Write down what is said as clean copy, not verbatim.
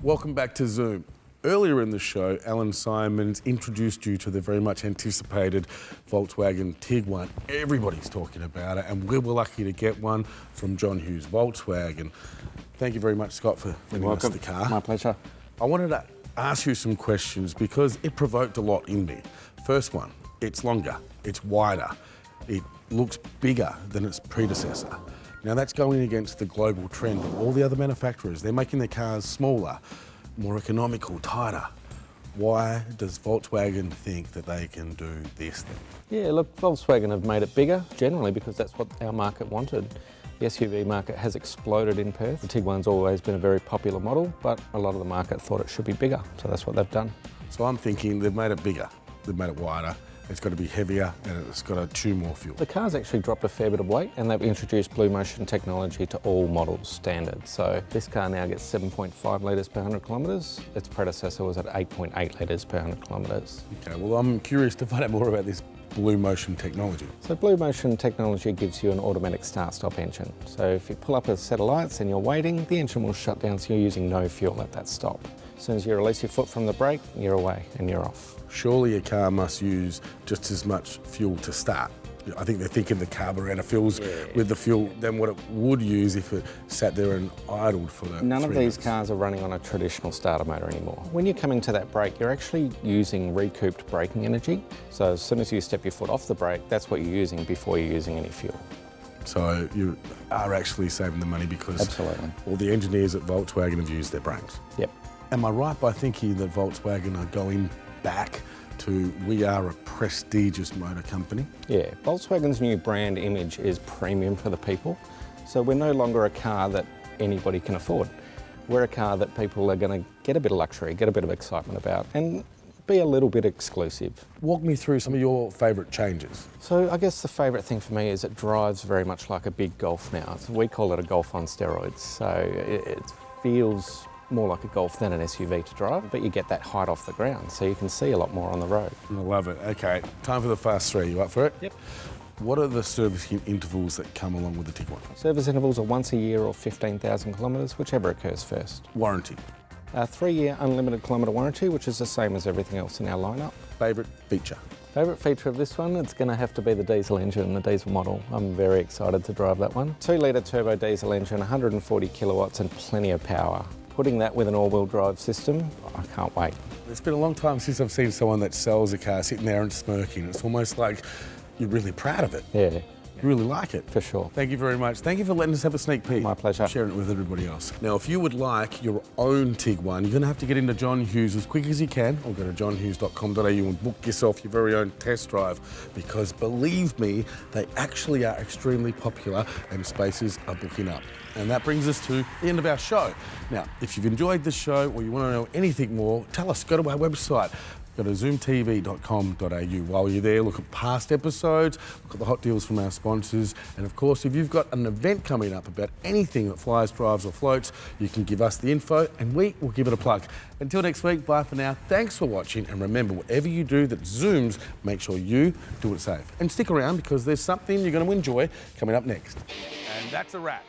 Welcome back to Zoom. Earlier in the show, Allan Simons introduced you to the very much anticipated Volkswagen Tiguan. Everybody's talking about it, and we were lucky to get one from John Hughes Volkswagen. Thank you very much, Scott, for giving us the car. My pleasure. I wanted to ask you some questions because it provoked a lot in me. First one, it's longer, it's wider, it looks bigger than its predecessor. Now that's going against the global trend of all the other manufacturers. They're making their cars smaller, more economical, tighter. Why does Volkswagen think that they can do this thing? Yeah, look, Volkswagen have made it bigger, generally because that's what our market wanted. The SUV market has exploded in Perth. The Tiguan's always been a very popular model, but a lot of the market thought it should be bigger, so that's what they've done. So I'm thinking they've made it bigger, they've made it wider, it's got to be heavier, and it's got to chew more fuel. The car's actually dropped a fair bit of weight, and they've introduced Blue Motion technology to all models standard. So this car now gets 7.5 litres per 100 kilometres. Its predecessor was at 8.8 litres per 100 kilometres. Okay, well, I'm curious to find out more about this Blue Motion technology. So Blue Motion technology gives you an automatic start-stop engine. So if you pull up a set of lights and you're waiting, the engine will shut down, so you're using no fuel at that stop. As soon as you release your foot from the brake, you're away and you're off. Surely a car must use just as much fuel to start. I think they're thinking the carburetor fills with the fuel than what it would use if it sat there and idled for the None of 3 these minutes. cars are running on a traditional starter motor anymore. When you're coming to that brake, you're actually using recouped braking energy. So as soon as you step your foot off the brake, that's what you're using before you're using any fuel. So you are actually saving the money because Absolutely. all the engineers at Volkswagen have used their brains. Yep. Am I right by thinking that Volkswagen are going back to we are a prestigious motor company? Yeah, Volkswagen's new brand image is premium for the people. So we're no longer a car that anybody can afford. We're a car that people are going to get a bit of luxury, get a bit of excitement about, and be a little bit exclusive. Walk me through some of your favourite changes. So I guess the favourite thing for me is it drives very much like a big Golf now. So we call it a Golf on steroids. So it feels more like a Golf than an SUV to drive, but you get that height off the ground, so you can see a lot more on the road. I love it. Okay, time for the fast three. You up for it? Yep. What are the servicing intervals that come along with the Tiguan? Service intervals are once a year or 15,000 kilometres, whichever occurs first. Warranty. 3-year unlimited kilometre warranty, which is the same as everything else in our lineup. Favourite feature? Favourite feature of this one, it's going to have to be the diesel engine, the diesel model. I'm very excited to drive that one. 2-litre turbo diesel engine, 140 kilowatts and plenty of power. Putting that with an all-wheel drive system, I can't wait. It's been a long time since I've seen someone that sells a car sitting there and smirking. It's almost like you're really proud of it. Yeah. You really like it. For sure. Thank you very much. Thank you for letting us have a sneak peek. My pleasure. Sharing it with everybody else. Now, if you would like your own Tiguan, you're going to have to get into John Hughes as quick as you can, or go to johnhughes.com.au and book yourself your very own test drive, because believe me, they actually are extremely popular and spaces are booking up. And that brings us to the end of our show. Now, if you've enjoyed the show or you want to know anything more, tell us. Go to our website. Go to zoomtv.com.au. While you're there, look at past episodes, look at the hot deals from our sponsors, and of course, if you've got an event coming up about anything that flies, drives or floats, you can give us the info and we will give it a plug. Until next week, bye for now. Thanks for watching, and remember, whatever you do that zooms, make sure you do it safe. And stick around, because there's something you're going to enjoy coming up next. And that's a wrap.